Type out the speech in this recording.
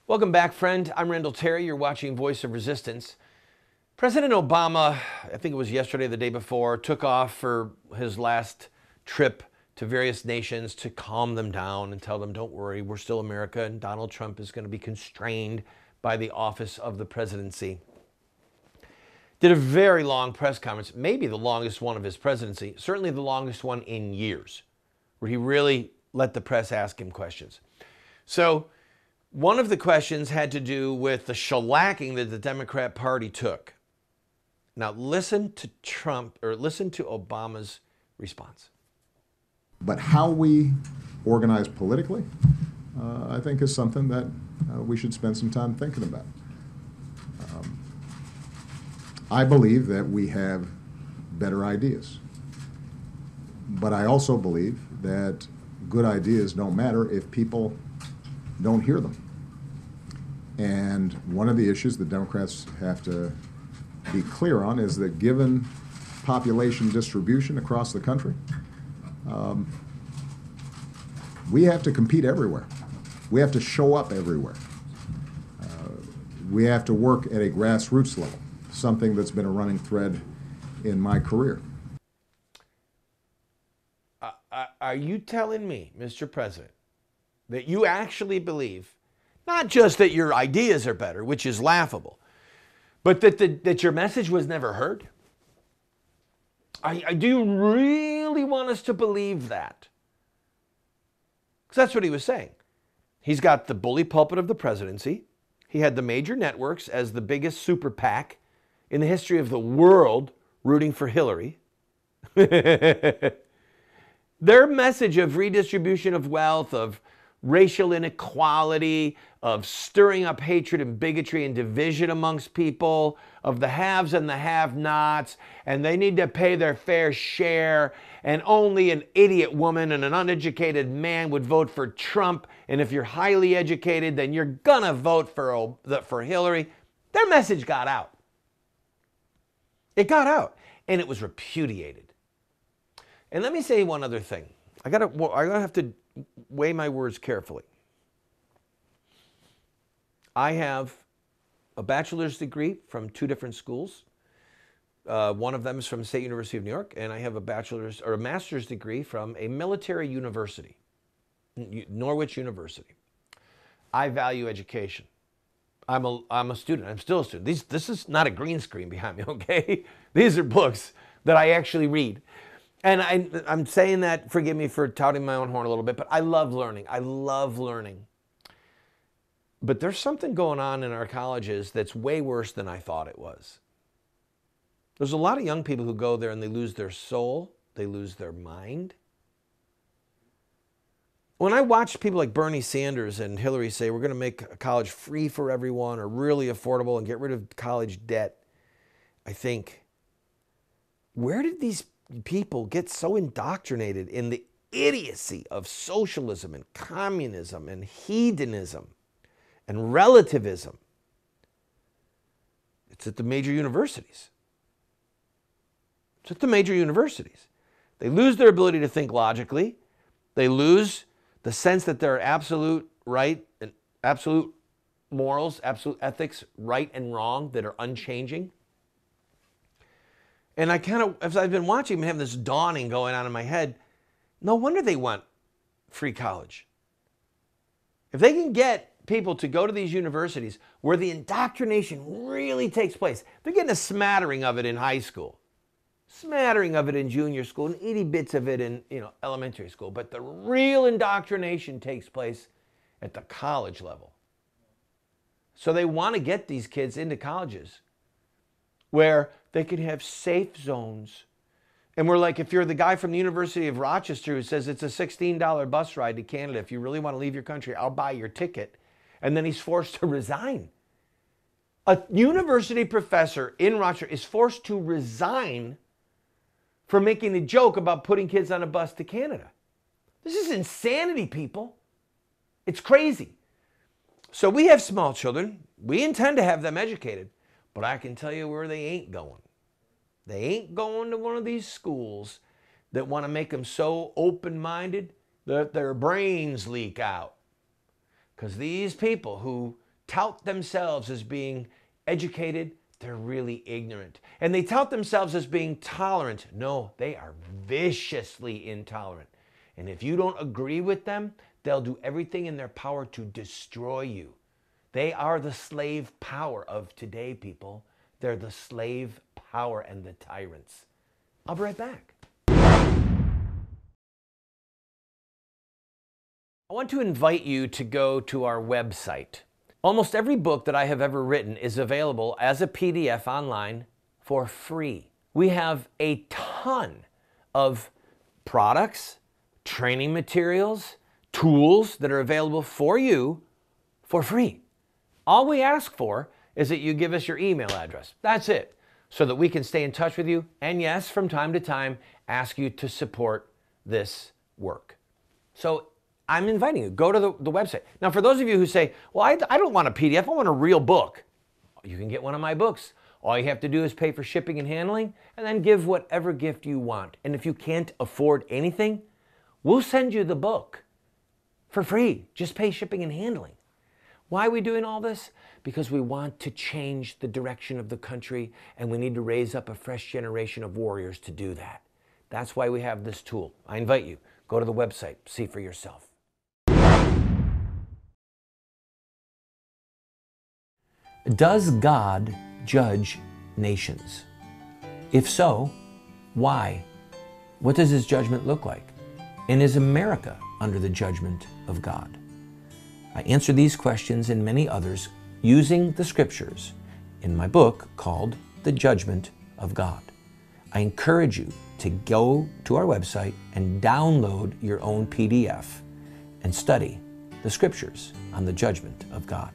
Welcome back, friend. I'm Randall Terry. You're watching Voice of Resistance. President Obama, I think it was yesterday, the day before, took off for his last trip to various nations to calm them down and tell them, don't worry, we're still America, and Donald Trump is going to be constrained by the office of the presidency. Did a very long press conference, maybe the longest one of his presidency, certainly the longest one in years, where he really let the press ask him questions. So one of the questions had to do with the shellacking that the Democrat Party took. Now listen to Obama's response. But how we organize politically, I think is something that we should spend some time thinking about. I believe that we have better ideas. But I also believe that good ideas don't matter if people don't hear them. And one of the issues that Democrats have to be clear on is that given population distribution across the country, we have to compete everywhere. We have to show up everywhere. We have to work at a grassroots level, something that's been a running thread in my career. Are you telling me, Mr. President, that you actually believe not just that your ideas are better, which is laughable, but that your message was never heard? Do you really want us to believe that? Because that's what he was saying. He's got the bully pulpit of the presidency. He had the major networks as the biggest super PAC in the history of the world rooting for Hillary. Their message of redistribution of wealth, of racial inequality, of stirring up hatred and bigotry and division amongst people, of the haves and the have-nots, and they need to pay their fair share, and only an idiot woman and an uneducated man would vote for Trump, and if you're highly educated, then you're gonna vote for Hillary. Their message got out. It got out, and it was repudiated. And let me say one other thing. I gotta have to weigh my words carefully. I have a bachelor's degree from two different schools. One of them is from State University of New York, and I have a master's degree from a military university, Norwich University. I value education. I'm a student. I'm still a student. This is not a green screen behind me, okay? These are books that I actually read. And I'm saying that, forgive me for touting my own horn a little bit, but I love learning. I love learning. But there's something going on in our colleges that's way worse than I thought it was. There's a lot of young people who go there and they lose their soul. They lose their mind. When I watch people like Bernie Sanders and Hillary say we're going to make college free for everyone or really affordable and get rid of college debt, I think, where did these people get so indoctrinated in the idiocy of socialism and communism and hedonism and relativism? It's at the major universities. It's at the major universities. They lose their ability to think logically. They lose the sense that there are absolute right and absolute morals, absolute ethics, right and wrong, that are unchanging. And I kind of, as I've been watching, I have this dawning going on in my head. No wonder they want free college. If they can get people to go to these universities where the indoctrination really takes place, they're getting a smattering of it in high school, smattering of it in junior school, and itty bits of it in elementary school. But the real indoctrination takes place at the college level. So they want to get these kids into colleges where they can have safe zones. And we're like, if you're the guy from the University of Rochester who says it's a $16 bus ride to Canada, if you really want to leave your country, I'll buy your ticket. And then he's forced to resign. A university professor in Rochester is forced to resign for making a joke about putting kids on a bus to Canada. This is insanity, people. It's crazy. So we have small children. We intend to have them educated. But I can tell you where they ain't going. They ain't going to one of these schools that want to make them so open-minded that their brains leak out. Because these people who tout themselves as being educated, they're really ignorant. And they tout themselves as being tolerant. No, they are viciously intolerant. And if you don't agree with them, they'll do everything in their power to destroy you. They are the slave power of today, people. They're the slave power and the tyrants. I'll be right back. I want to invite you to go to our website. Almost every book that I have ever written is available as a PDF online for free. We have a ton of products, training materials, tools that are available for you for free. All we ask for is that you give us your email address. That's it. So that we can stay in touch with you. And yes, from time to time, ask you to support this work. So I'm inviting you, go to the website. Now, for those of you who say, well, I don't want a PDF, I want a real book. You can get one of my books. All you have to do is pay for shipping and handling, and then give whatever gift you want. And if you can't afford anything, we'll send you the book for free. Just pay shipping and handling. Why are we doing all this? Because we want to change the direction of the country, and we need to raise up a fresh generation of warriors to do that. That's why we have this tool. I invite you, go to the website, see for yourself. Does God judge nations? If so, why? What does his judgment look like? And is America under the judgment of God? I answer these questions and many others using the scriptures in my book called The Judgment of God. I encourage you to go to our website and download your own PDF and study the scriptures on the judgment of God.